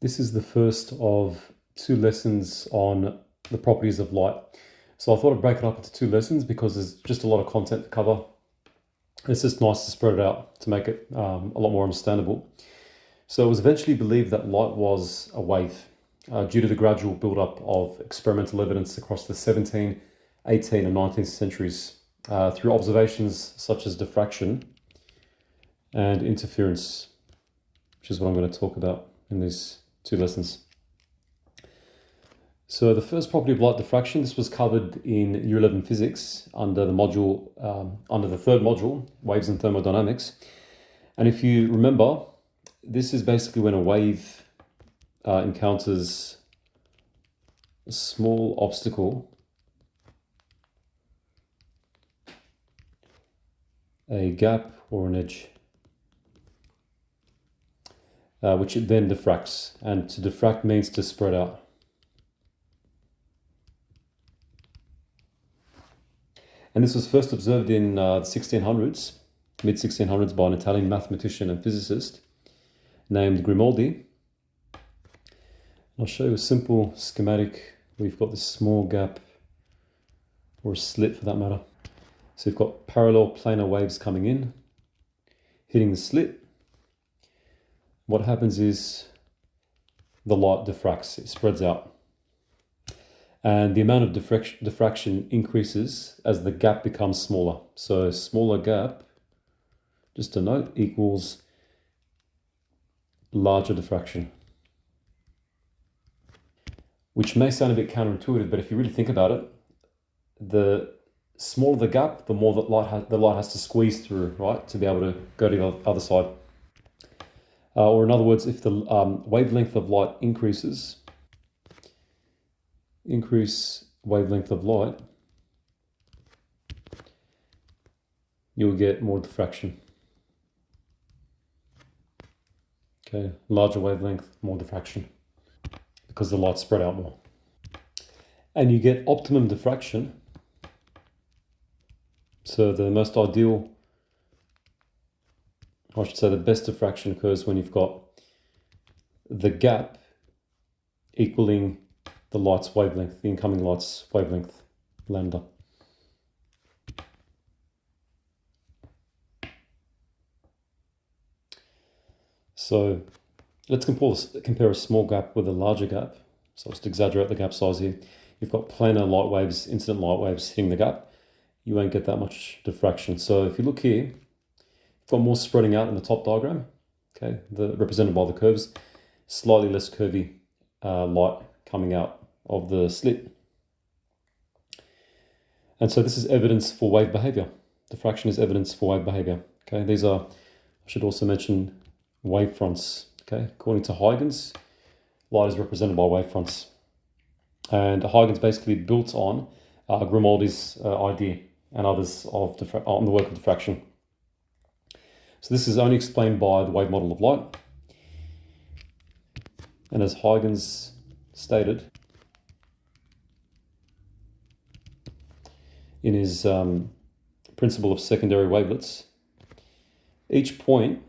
This is the first of two lessons on the properties of light. So I thought I'd break it up into two lessons because there's just a lot of content to cover. It's just nice to spread it out to make it a lot more understandable. So it was eventually believed that light was a wave due to the gradual build-up of experimental evidence across the 17th, 18th, and 19th centuries through observations such as diffraction and interference, which is what I'm going to talk about in these two lessons. So the first property of light diffraction, this was covered in Year 11 physics under the module, under the third module, waves and thermodynamics. And if you remember, this is basically when a wave encounters a small obstacle, a gap or an edge, which it then diffracts. And to diffract means to spread out. And this was first observed in the 1600s, mid-1600s, by an Italian mathematician and physicist named Grimaldi. I'll show you a simple schematic. We've got this small gap, or a slit for that matter. So we've got parallel planar waves coming in, hitting the slit. What happens is the light diffracts, it spreads out. And the amount of diffraction increases as the gap becomes smaller. So smaller gap, just to note, equals larger diffraction. Which may sound a bit counterintuitive, but if you really think about it, the smaller the gap, the more the light has to squeeze through, right, to be able to go to the other side. Or in other words, if the wavelength of light increase wavelength of light, you'll get more diffraction. Okay, larger wavelength, more diffraction, because the light's spread out more. And you get optimum diffraction. So the most ideal, I should say the best diffraction occurs when you've got the gap equaling the light's wavelength, the incoming light's wavelength, lambda. So let's compare a small gap with a larger gap. So I'll just exaggerate the gap size here. You've got planar light waves, incident light waves hitting the gap. You won't get that much diffraction. So if you look here, you've got more spreading out in the top diagram, okay, represented by the curves, slightly less curvy light coming out of the slit. And so this is evidence for wave behavior. Diffraction is evidence for wave behavior. Okay, these are, I should also mention, wave fronts. Okay, according to Huygens, light is represented by wave fronts. And Huygens basically built on Grimaldi's idea and others of on the work of diffraction. So this is only explained by the wave model of light. And as Huygens stated in his principle of secondary wavelets, each point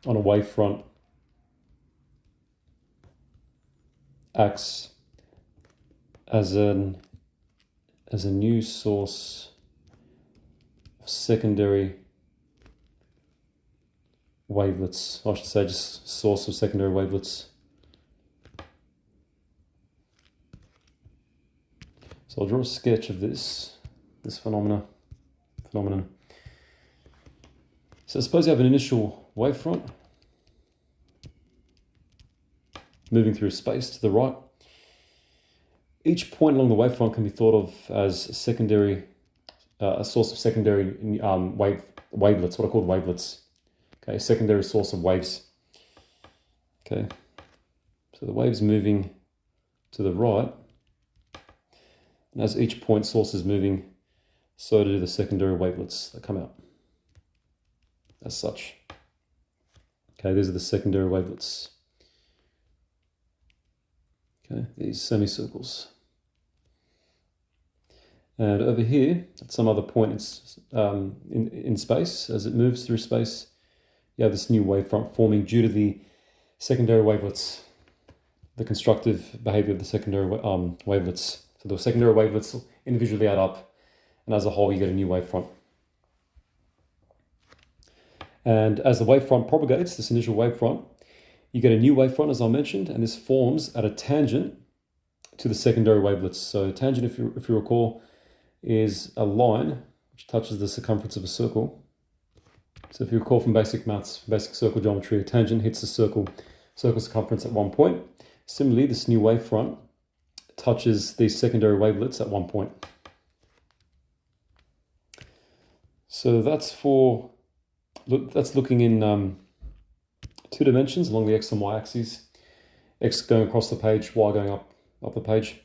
on a wavefront acts as a new source of secondary wavelets. I should say just source of secondary wavelets. So I'll draw a sketch of this phenomenon. So suppose you have an initial wavefront moving through space to the right. Each point along the wavefront can be thought of as a source of secondary wavelets, what are called wavelets. Okay, a secondary source of waves. Okay, so the wave's moving to the right. And as each point source is moving, so do the secondary wavelets that come out. As such. Okay, these are the secondary wavelets. Okay, these semicircles. And over here, at some other point in space, as it moves through space, you have this new wavefront forming due to the secondary wavelets, the constructive behavior of the secondary wavelets. So the secondary wavelets individually add up, and as a whole, you get a new wavefront. And as the wavefront propagates, this initial wavefront, you get a new wavefront, as I mentioned, and this forms at a tangent to the secondary wavelets. So tangent, if you recall, is a line which touches the circumference of a circle. So if you recall from basic maths, basic circle geometry, a tangent hits the circle circumference at one point. Similarly, this new wavefront touches these secondary wavelets at one point. So that's looking in 2 dimensions along the x and y axes, x going across the page, y going up the page.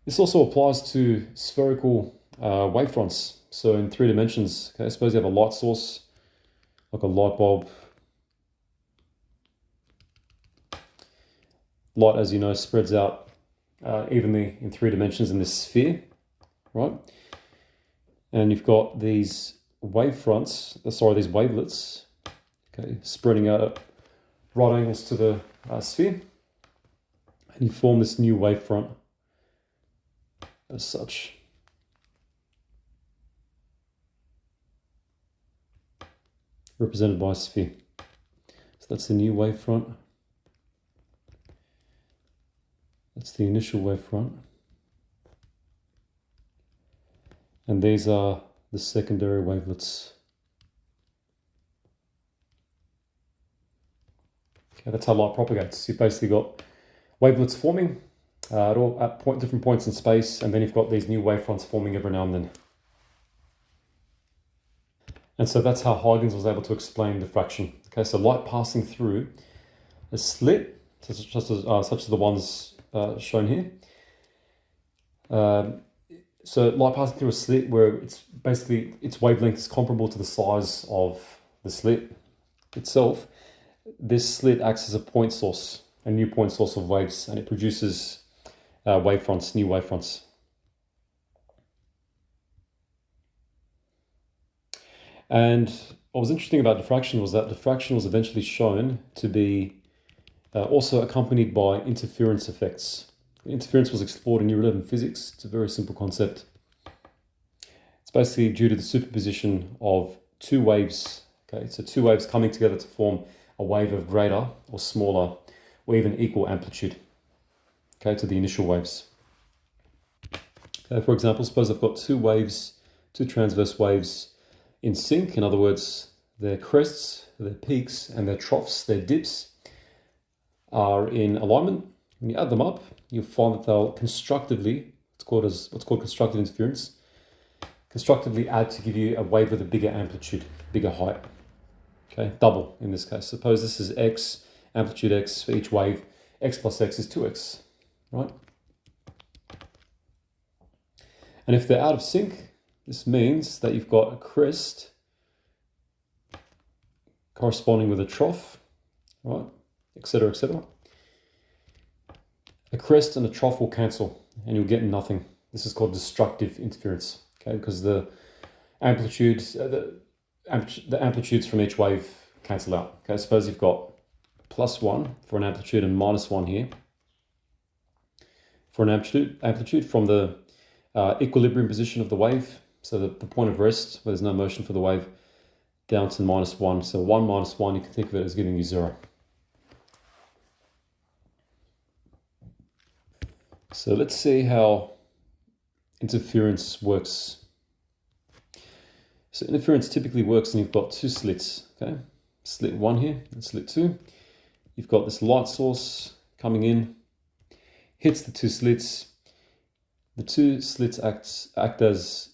This also applies to spherical wavefronts. So in 3 dimensions, okay, suppose you have a light source, like a light bulb. Light, as you know, spreads out evenly in 3 dimensions in this sphere, right? And you've got these wavefronts, these wavelets, okay, spreading out at right angles to the sphere, and you form this new wavefront as such. Represented by a sphere. So that's the new wavefront. That's the initial wavefront. And these are the secondary wavelets. Okay, that's how light propagates. You've basically got wavelets forming at different points in space, and then you've got these new wavefronts forming every now and then. And so that's how Huygens was able to explain diffraction. Okay, so light passing through a slit, such as the ones shown here. So light passing through a slit where it's basically its wavelength is comparable to the size of the slit itself. This slit acts as a point source, a new point source of waves, and it produces wavefronts, new wavefronts. And what was interesting about diffraction was that diffraction was eventually shown to be also accompanied by interference effects. Interference was explored in Year 11 physics. It's a very simple concept. It's basically due to the superposition of 2 waves. Okay, so 2 waves coming together to form a wave of greater or smaller or even equal amplitude, okay, to the initial waves. Okay, for example, suppose I've got 2 waves, 2 transverse waves in sync. In other words, their crests, their peaks, and their troughs, their dips, are in alignment. When you add them up, you'll find that they'll constructively, what's called constructive interference, constructively add to give you a wave with a bigger amplitude, bigger height. Okay, double in this case. Suppose this is x, amplitude x for each wave. X plus x is 2x, right? And if they're out of sync, this means that you've got a crest corresponding with a trough, right? Etc., etc. A crest and a trough will cancel and you'll get nothing. This is called destructive interference, okay? Because the amplitudes from each wave cancel out. Okay, suppose you've got +1 for an amplitude and -1 here for an amplitude from the equilibrium position of the wave, so the point of rest where there's no motion for the wave, down to -1. So 1 minus 1, you can think of it as giving you 0. So let's see how interference works. So interference typically works and you've got 2 slits, okay? Slit 1 here and slit 2. You've got this light source coming in, hits the 2 slits. The 2 slits act as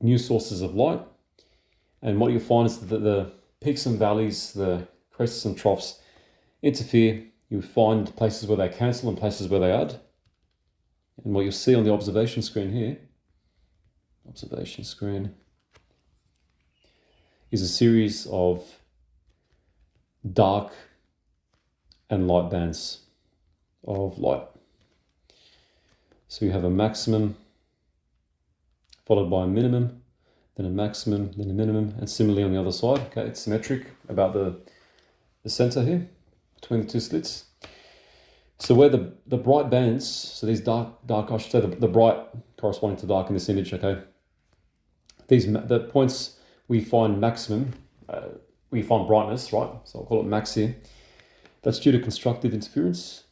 new sources of light. And what you'll find is that the peaks and valleys, the crests and troughs interfere. You find places where they cancel and places where they add. And what you'll see on the observation screen here, is a series of dark and light bands of light. So you have a maximum followed by a minimum, then a maximum, then a minimum, and similarly on the other side. Okay, it's symmetric about the center here. between the two slits. So where the bright bands, so these dark, I should say the bright corresponding to dark in this image, okay? The points we find maximum, we find brightness, right? So I'll call it max here. That's due to constructive interference.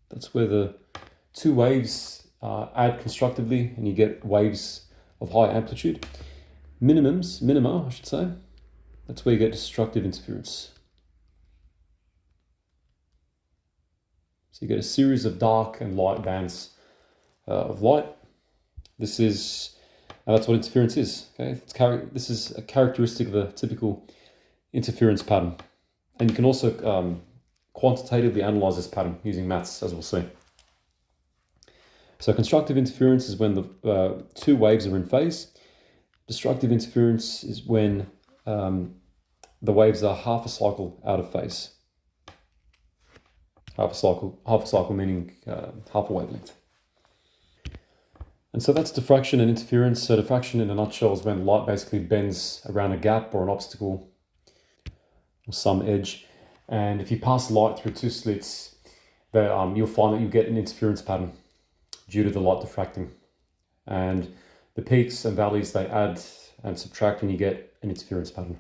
That's where the two waves add constructively and you get waves of high amplitude. Minima, I should say, that's where you get destructive interference. So you get a series of dark and light bands of light. That's what interference is. Okay, this is a characteristic of a typical interference pattern, and you can also quantitatively analyze this pattern using maths, as we'll see. So constructive interference is when the two waves are in phase. Destructive interference is when the waves are half a cycle out of phase. Half a cycle meaning half a wavelength. And so that's diffraction and interference. So diffraction in a nutshell is when light basically bends around a gap or an obstacle or some edge. And if you pass light through two slits, you'll find that you get an interference pattern due to the light diffracting. And the peaks and valleys, they add and subtract and you get an interference pattern.